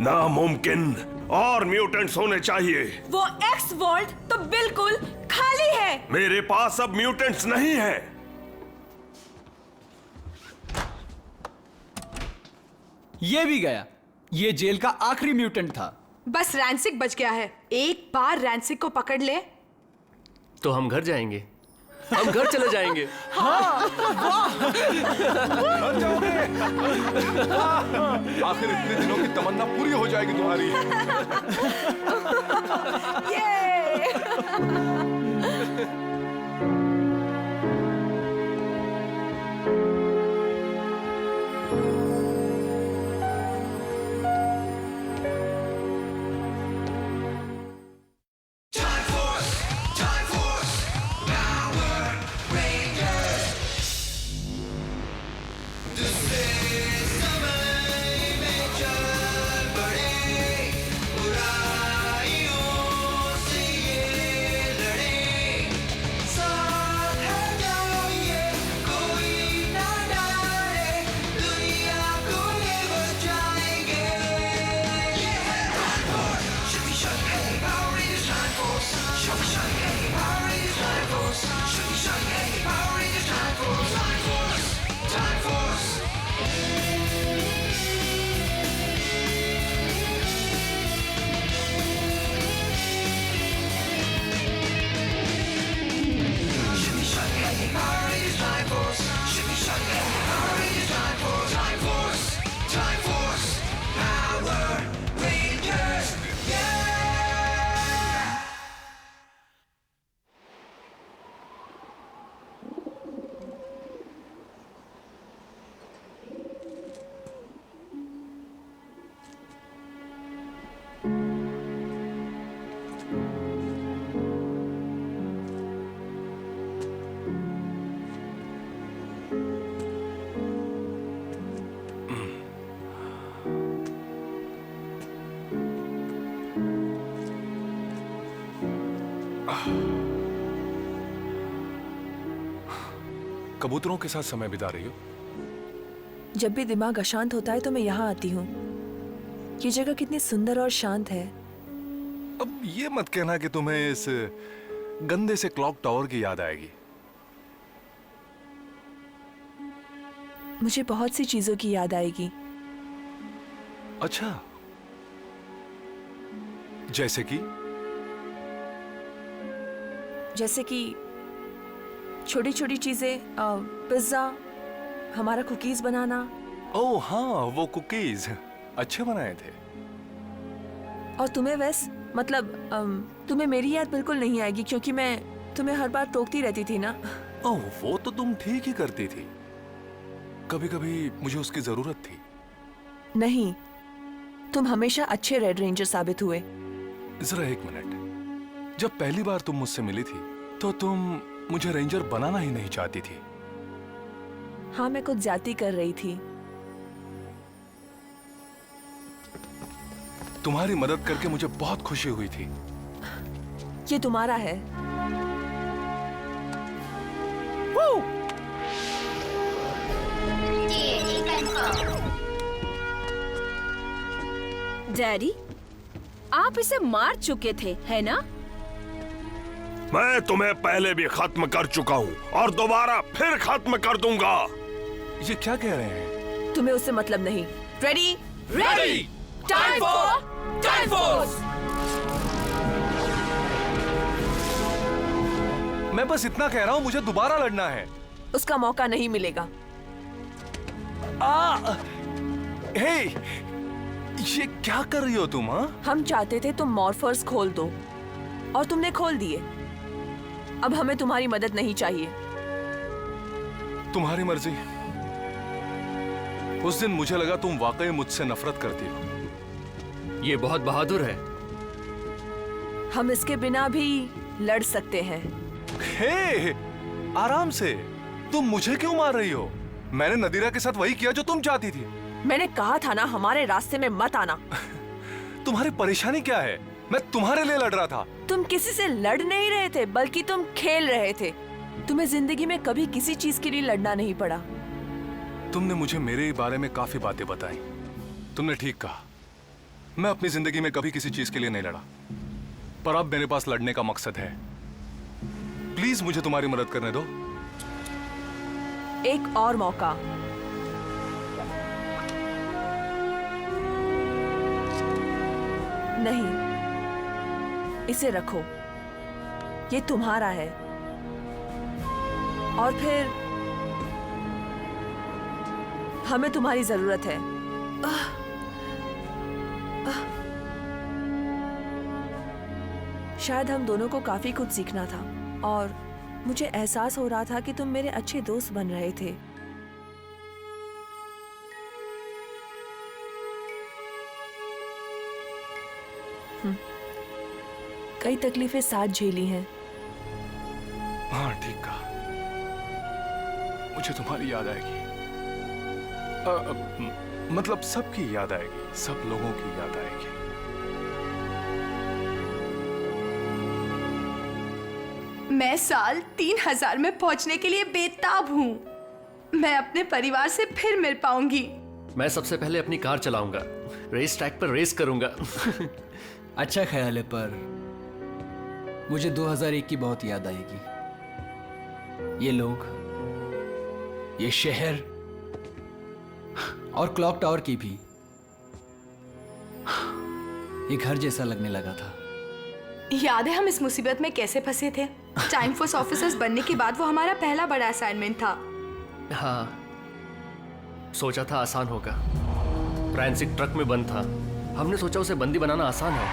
नामुमकिन, और म्यूटेंट्स होने चाहिए। वो एक्स वर्ल्ड तो बिल्कुल खाली है। मेरे पास अब म्यूटेंट्स नहीं है। ये भी गया। ये जेल का आखिरी म्यूटेंट था। बस रैंसिक बच गया है। एक बार रैंसिक को पकड़ ले तो हम घर जाएंगे, हम घर चले जाएंगे। घर जाओगे? आखिर इतने दिनों की तमन्ना पूरी हो जाएगी तुम्हारी। कबूतरों के साथ समय बिता रही हो? जब भी दिमाग अशांत होता है तो मैं यहाँ आती हूँ। ये जगह कितनी सुंदर और शांत है। अब ये मत कहना कि तुम्हें इस गंदे से क्लॉक टावर की याद आएगी। मुझे बहुत सी चीजों की याद आएगी। अच्छा, जैसे कि छोटी छोटी चीजें, पिज्जा, हमारा कुकीज बनाना। ओह हाँ, वो कुकीज अच्छे बनाए थे। और तुम्हें वैस मतलब तुम्हें मेरी याद बिल्कुल नहीं आएगी क्योंकि मैं तुम्हें हर बार टोकती रहती थी ना। ओह, वो तो तुम ठीक ही करती थी। कभी कभी मुझे उसकी जरूरत थी। नहीं, तुम हमेशा अच्छे रेड रेंजर साबित हुए। जरा एक मिनट, जब पहली बार तुम मुझसे मिली थी तो तुम मुझे रेंजर बनाना ही नहीं चाहती थी। हाँ, मैं कुछ ज्यादती कर रही थी। तुम्हारी मदद करके मुझे बहुत खुशी हुई थी। ये तुम्हारा है। डैडी, आप इसे मार चुके थे, है ना? मैं तुम्हें पहले भी खत्म कर चुका हूँ और दोबारा फिर खत्म कर दूंगा। ये क्या कह रहे हैं? तुम्हें उससे मतलब नहीं। Ready? Ready! Time for time force! मैं बस इतना कह रहा हूँ, मुझे दोबारा लड़ना है। उसका मौका नहीं मिलेगा। हे, ये क्या कर रही हो तुम? हाँ, हम चाहते थे तुम मॉर्फर्स खोल दो और तुमने खोल दिए। अब हमें तुम्हारी मदद नहीं चाहिए। तुम्हारी मर्जी। उस दिन मुझे लगा तुम वाकई मुझसे नफरत करती हो। ये बहुत बहादुर है। हम इसके बिना भी लड़ सकते हैं। हे, आराम से। तुम मुझे क्यों मार रही हो? मैंने नदीरा के साथ वही किया जो तुम चाहती थी। मैंने कहा था ना, हमारे रास्ते में मत आना। तुम्हारी परेशानी क्या है? मैं तुम्हारे लिए लड़ रहा था। तुम किसी से लड़ नहीं रहे थे, बल्कि तुम खेल रहे थे। तुम्हें जिंदगी में कभी किसी चीज के लिए लड़ना नहीं पड़ा। तुमने मुझे मेरे बारे में काफी बातें बताई। तुमने ठीक कहा, मैं अपनी जिंदगी में कभी किसी चीज के लिए नहीं लड़ा, पर अब मेरे पास लड़ने का मकसद है। प्लीज मुझे तुम्हारी मदद करने दो। एक और मौका। नहीं, इसे रखो, ये तुम्हारा है। और फिर हमें तुम्हारी जरूरत है। शायद हम दोनों को काफी कुछ सीखना था और मुझे एहसास हो रहा था कि तुम मेरे अच्छे दोस्त बन रहे थे। कई तकलीफें साथ झेली हैं। हाँ ठीक कहा, मुझे तुम्हारी याद आएगी। मतलब सबकी याद आएगी, सब लोगों की याद आएगी। मैं साल 3000 में पहुंचने के लिए बेताब हूँ। मैं अपने परिवार से फिर मिल पाऊंगी। मैं सबसे पहले अपनी कार चलाऊंगा, रेस ट्रैक पर रेस करूंगा। अच्छा ख्याल है, पर मुझे 2001 की बहुत याद आएगी। ये लोग, ये शहर और क्लॉक टावर की भी। ये घर जैसा लगने लगा था। याद है हम इस मुसीबत में कैसे फंसे थे? टाइम फोर्स ऑफिसर्स बनने के बाद वो हमारा पहला बड़ा असाइनमेंट था। हाँ, सोचा था आसान होगा। फ्रांसिक ट्रक में बंद था, हमने सोचा उसे बंदी बनाना आसान है।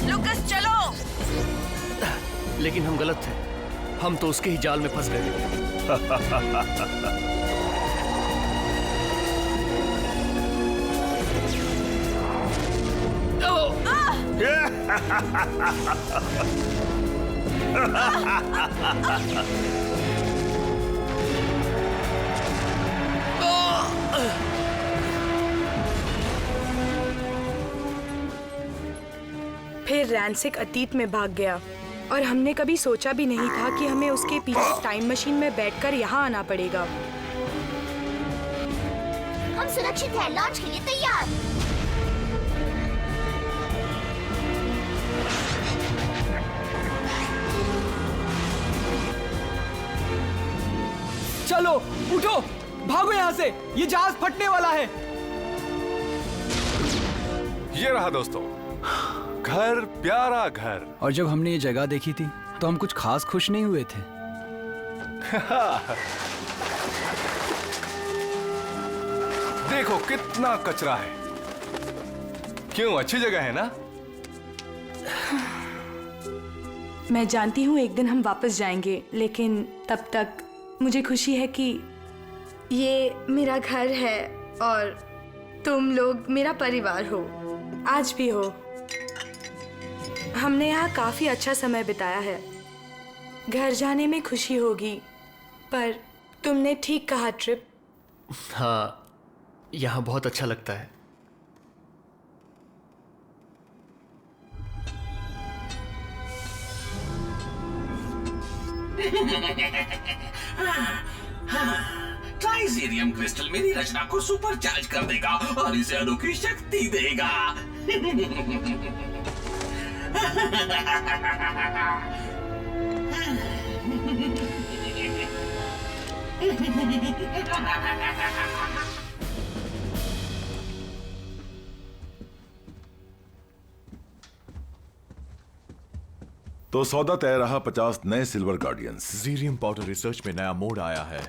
लुकस चलो। लेकिन हम गलत थे, हम तो उसके ही जाल में फंस गए। फिर रैंसिक अतीत में भाग गया और हमने कभी सोचा भी नहीं था कि हमें उसके पीछे टाइम मशीन में बैठकर यहाँ आना पड़ेगा। हम सुरक्षित हैं, लॉन्च के लिए तैयार। चलो उठो, भागो यहाँ से, ये जहाज फटने वाला है। ये रहा दोस्तों, घर, प्यारा घर। और जब हमने ये जगह देखी थी तो हम कुछ खास खुश नहीं हुए थे। देखो कितना कचरा है। क्यों, अच्छी जगह है ना? मैं जानती हूँ एक दिन हम वापस जाएंगे, लेकिन तब तक मुझे खुशी है कि ये मेरा घर है और तुम लोग मेरा परिवार हो, आज भी हो। हमने यहाँ काफी अच्छा समय बिताया है। घर जाने में खुशी होगी, पर तुमने ठीक कहा ट्रिप। हाँ, यहाँ बहुत अच्छा लगता है। ट्राइजेरियम क्रिस्टल मेरी रचना को सुपर चार्ज कर देगा और इसे अनोखी शक्ति देगा। तो सौदा तय रहा 50 नए सिल्वर गार्डियंस। जीरियम पाउडर रिसर्च में नया मोड़ आया है।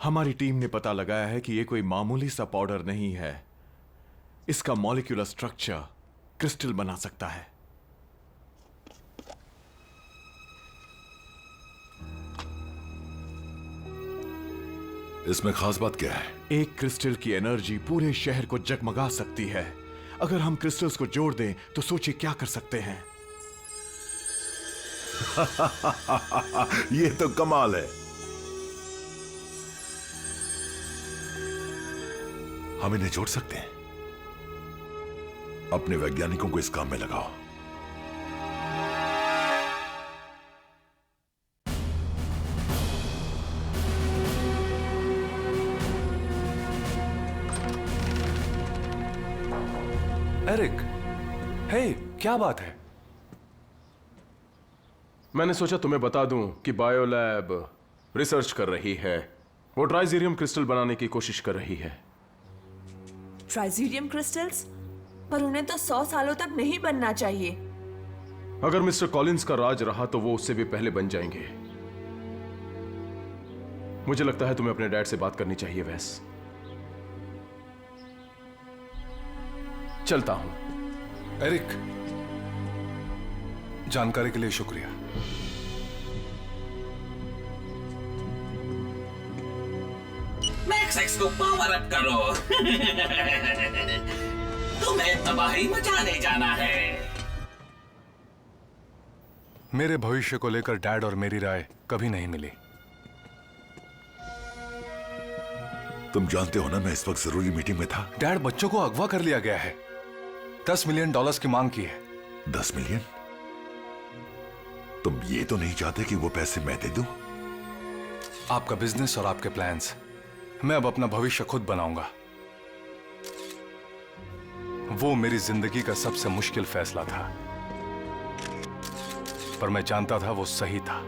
हमारी टीम ने पता लगाया है कि यह कोई मामूली सा पाउडर नहीं है। इसका मॉलिक्यूलर स्ट्रक्चर क्रिस्टल बना सकता है। इसमें खास बात क्या है? एक क्रिस्टल की एनर्जी पूरे शहर को जगमगा सकती है। अगर हम क्रिस्टल्स को जोड़ दें तो सोचिए क्या कर सकते हैं। ये तो कमाल है। हम इन्हें जोड़ सकते हैं। अपने वैज्ञानिकों को इस काम में लगाओ। एरिक, हे, क्या बात है? मैंने सोचा तुम्हें बता दूं कि बायोलैब रिसर्च कर रही है। वो ट्राइजीरियम क्रिस्टल बनाने की कोशिश कर रही है। ट्राइजीरियम क्रिस्टल्स? पर उन्हें तो 100 सालों तक नहीं बनना चाहिए। अगर मिस्टर कॉलिंस का राज रहा तो वो उससे भी पहले बन जाएंगे। मुझे लगता है तुम्हें अपने डैड से बात करनी चाहिए वैस। चलता हूं। एरिक, जानकारी के लिए शुक्रिया। मैक्स एक्स को पावर अप करो। तुम्हें तबाही मचाने जाना है। मेरे भविष्य को लेकर डैड और मेरी राय कभी नहीं मिली। तुम जानते हो ना, मैं इस वक्त जरूरी मीटिंग में था। डैड, बच्चों को अगवा कर लिया गया है। $10 मिलियन की मांग की है। 10 मिलियन? तुम ये तो नहीं चाहते कि वो पैसे मैं दे दूं? आपका बिजनेस और आपके प्लान्स, मैं अब अपना भविष्य खुद बनाऊंगा। वो मेरी जिंदगी का सबसे मुश्किल फैसला था, पर मैं जानता था वो सही था।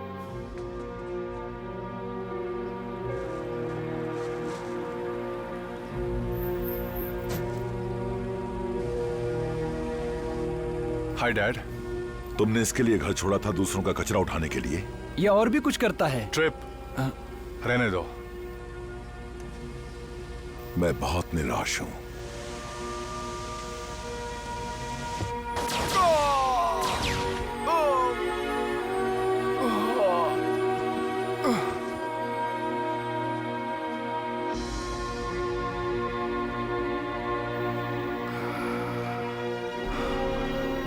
Hi dad. तुमने इसके लिए घर छोड़ा था, दूसरों का कचरा उठाने के लिए? ये और भी कुछ करता है। ट्रिप रहने दो। मैं बहुत निराश हूं।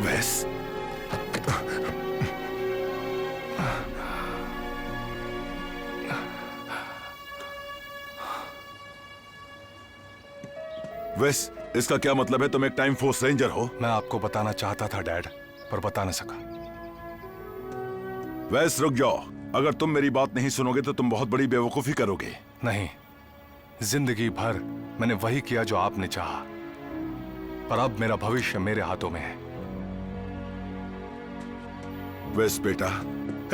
वेस, वेस, इसका क्या मतलब है? तुम एक टाइम फोर्स रेंजर हो? मैं आपको बताना चाहता था डैड, पर बता न सका। वेस, रुक जाओ। अगर तुम मेरी बात नहीं सुनोगे तो तुम बहुत बड़ी बेवकूफी करोगे। नहीं, जिंदगी भर मैंने वही किया जो आपने चाहा, पर अब मेरा भविष्य मेरे हाथों में है। वेस बेटा,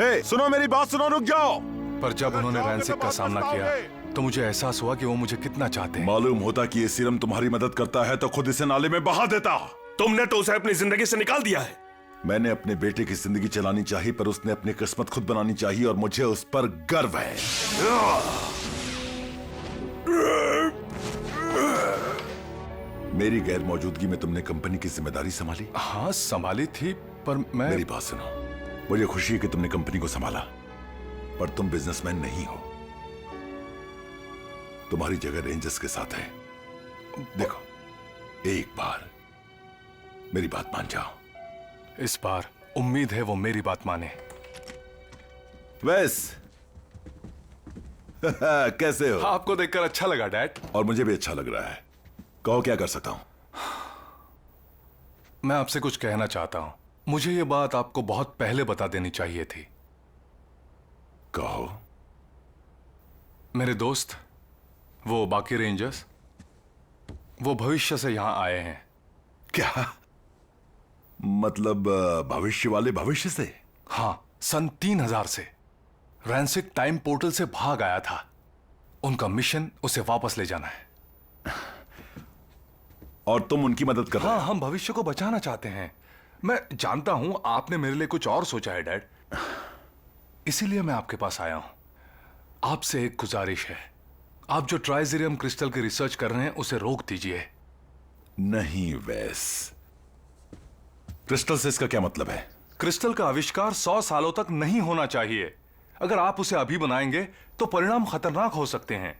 हे, सुनो मेरी बात सुनो, रुक जाओ। पर जब उन्होंने रैंसिक का सामना किया तो मुझे एहसास हुआ कि वो मुझे कितना चाहते हैं। मालूम होता कि ये सीरम तुम्हारी मदद करता है तो खुद इसे नाले में बहा देता। तुमने तो उसे अपनी जिंदगी से निकाल दिया है। मैंने अपने बेटे की जिंदगी चलानी चाहिए, पर उसने अपनी किस्मत खुद बनानी चाहिए और मुझे उस पर गर्व है। मेरी गैर मौजूदगी में तुमने कंपनी की जिम्मेदारी संभाली? हाँ, संभाली थी, पर मैं... मेरी बात सुनो, मुझे खुशी है कि तुमने कंपनी को संभाला, पर तुम बिजनेसमैन नहीं हो। तुम्हारी जगह रेंजर्स के साथ है। देखो, एक बार मेरी बात मान जाओ। इस बार उम्मीद है वो मेरी बात माने। वैस, कैसे हो? आपको देखकर अच्छा लगा डैड। और मुझे भी अच्छा लग रहा है। कहो, क्या कर सकता हूं? मैं आपसे कुछ कहना चाहता हूं। मुझे ये बात आपको बहुत पहले बता देनी चाहिए थी। कहो। मेरे दोस्त, वो बाकी रेंजर्स, वो भविष्य से यहां आए हैं। क्या मतलब? भविष्य वाले भविष्य से? हाँ, सन 3000 से। रैंसिक टाइम पोर्टल से भाग आया था। उनका मिशन उसे वापस ले जाना है। और तुम उनकी मदद कर रहे हो? हाँ, हम भविष्य को बचाना चाहते हैं। मैं जानता हूं आपने मेरे लिए कुछ और सोचा है डैड, इसीलिए मैं आपके पास आया हूं। आपसे एक गुजारिश है, आप जो ट्राइजीरियम क्रिस्टल की रिसर्च कर रहे हैं उसे रोक दीजिए। नहीं वैस, क्रिस्टल से इसका क्या मतलब है? क्रिस्टल का आविष्कार 100 सालों तक नहीं होना चाहिए। अगर आप उसे अभी बनाएंगे तो परिणाम खतरनाक हो सकते हैं।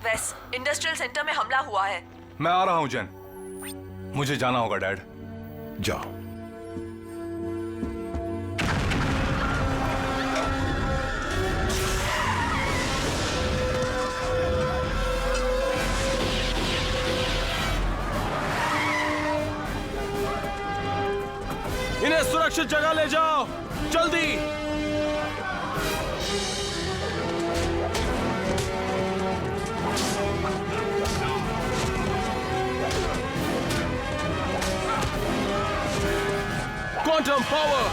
वेस, इंडस्ट्रियल सेंटर में हमला हुआ है। मैं आ रहा हूं जेन, मुझे जाना होगा डैड। जाओ। इन्हें सुरक्षित जगह ले जाओ, जल्दी। Quantum power.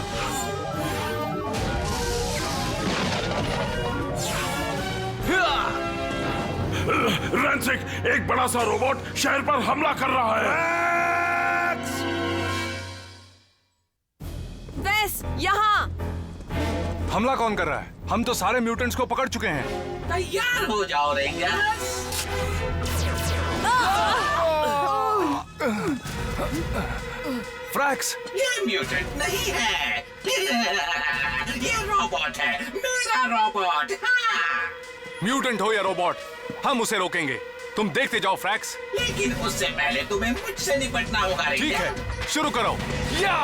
रेंसिक, एक बड़ा सा रोबोट शहर पर हमला कर रहा है। वेस, यहाँ। हमला कौन कर रहा है? हम तो सारे म्यूटेंट्स को पकड़ चुके हैं। तैयार हो जाओ रेंजर्स। फ्रैक्स, ये म्यूटेंट नहीं है, ये रोबोट है, मेरा रोबोट। हाँ। म्यूटेंट हो या रोबोट, हम उसे रोकेंगे। तुम देखते जाओ फ्रैक्स। लेकिन उससे पहले तुम्हें मुझसे निपटना होगा रेंजर। ठीक है, शुरू करो। या!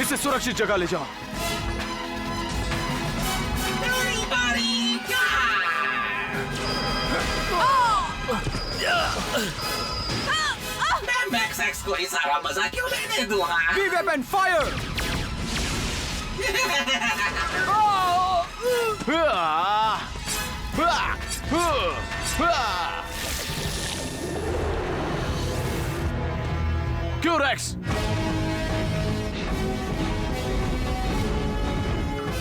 इसे सुरक्षित जगह ले जाओ। मेरी बारी। मैं मैक्स एक्स को ही सारा मजा क्यों लेने दूंगा? Be weapon fire. क्यूरेक्स,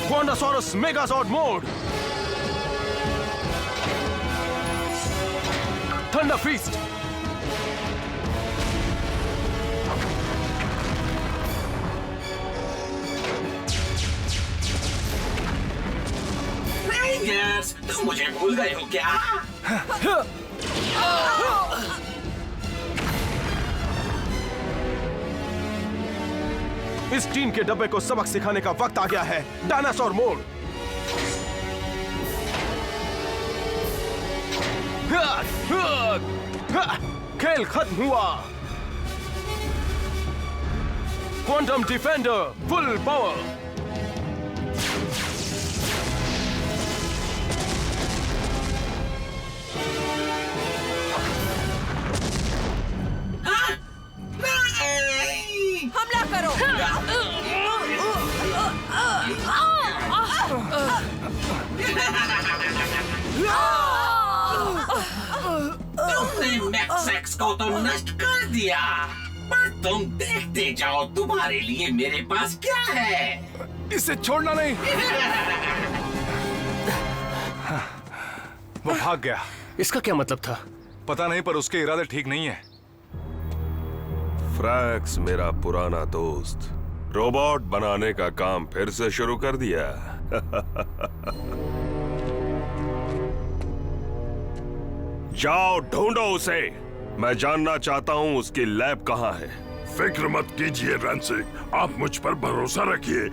Quantasaurus Megazord mode. Thunder Feast. Rangers, तुम मुझे भूल गए हो क्या? इस टीन के डब्बे को सबक सिखाने का वक्त आ गया है। Dinosaur mode. खेल खत्म हुआ। Quantum defender full power. हमला करो। तुमने मैक्स एक्स को तो नष्ट कर दिया, पर तुम देखते जाओ तुम्हारे लिए मेरे पास क्या है। इसे छोड़ना नहीं। वो भाग गया। इसका क्या मतलब था? पता नहीं, पर उसके इरादे ठीक नहीं है। फ्रैक्स मेरा पुराना दोस्त रोबोट बनाने का काम फिर से शुरू कर दिया। जाओ ढूंढो उसे। मैं जानना चाहता हूं उसकी लैब कहां है। फिक्र मत कीजिए रेंसिक, आप मुझ पर भरोसा रखिए।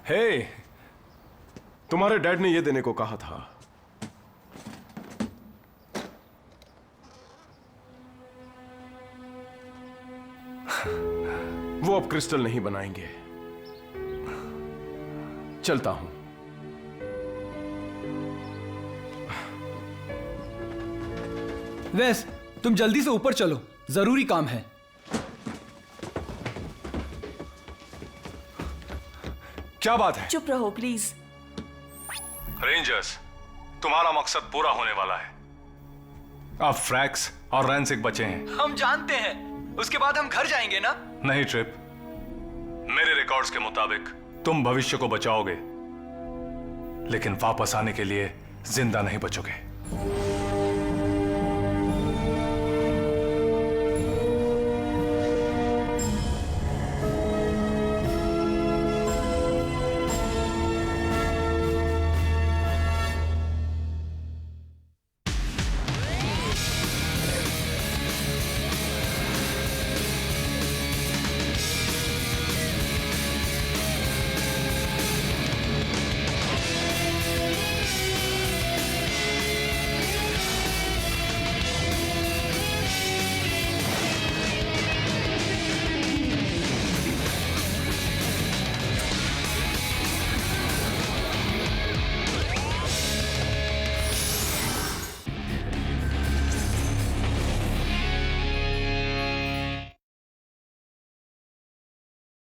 हे, तुम्हारे डैड ने यह देने को कहा था। वो अब क्रिस्टल नहीं बनाएंगे। चलता हूं। वेस, तुम जल्दी से ऊपर चलो, जरूरी काम है। क्या बात है? चुप रहो प्लीज। रेंजर्स, तुम्हारा मकसद पूरा होने वाला है। अब फ्रैक्स और रेंसिक बचे हैं। हम जानते हैं, उसके बाद हम घर जाएंगे ना? नहीं ट्रिप, मेरे रिकॉर्ड्स के मुताबिक तुम भविष्य को बचाओगे, लेकिन वापस आने के लिए जिंदा नहीं बचोगे।